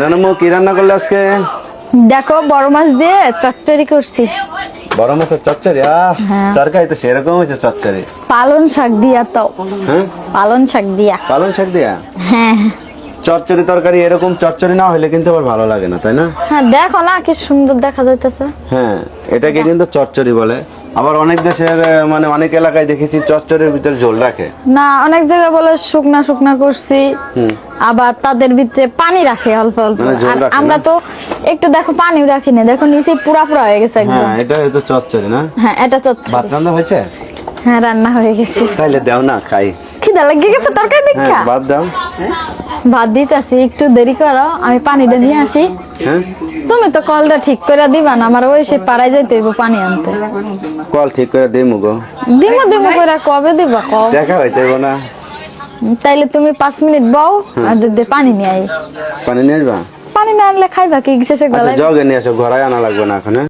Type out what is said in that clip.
রান্না কি রান্না করলে আজকে? দেখো বড় মাছ দিয়ে চচ্চড়ি করছি। বড় মাছের চচ্চড়ি? তরকারি তো সেরকম হয়েছে চচ্চড়ি। পালং শাক দিয়া তো। হ্যাঁ, পালং শাক দিয়া। পালং শাক দিয়া? হ্যাঁ চচ্চড়ি তরকারি এরকম চচ্চড়ি না হলে কিন্তু আবার ভালো লাগে না, তাই না? হ্যাঁ, দেখো না কি সুন্দর দেখা যাইতেছে। হ্যাঁ, এটাকে কিন্তু চচ্চড়ি বলে। আবার অনেক দেশের মানে অনেক এলাকায় দেখেছি চচ্চড়ির ভিতরে ঝোল রাখে। না, অনেক জায়গায় বলে শুকনা শুকনা করছি, আবার তাদের ভিতরে পানি রাখে অল্প অল্প। মানে ঝোল আর রাখে আমরা না? তো একটু দেখো পানিও রাখি না, দেখো নিচে পুরা পুরা হয়ে গেছে একদম। হ্যাঁ, এটা হয়তো চচ্চড়ি না? হ্যাঁ, এটা চচ্চড়ি। ভাত রান্না হয়েছে? হ্যাঁ, রান্না হয়ে গেছে। তাইলে দাও না খাই। খিদা লেগে গেছে তরকারি হ্যাঁ, দেখা। ভাত দাও। ভাত দিতেছি, একটু দেরি করো, আমি পানিটা নিয়ে আসি। হ্যাঁ, তুমি তো কলটা ঠিক করে দিবা না, আমার ওই সে পাড়ায় যাইতে হইব পানি আনতে। কল ঠিক করে দিমু গো। দিমু দিমু করে কবে দিবা কও? দেখা হইতে হইব না। তাইলে তুমি 5 মিনিট বও, আর যদি পানি নিয়ে আই। পানি নিয়ে আসবা? পানি না আনলে খাইবা কি? শেষে আচ্ছা, গলায় জগে নিয়ে আসো, ঘরায় আনা লাগবে না এখন।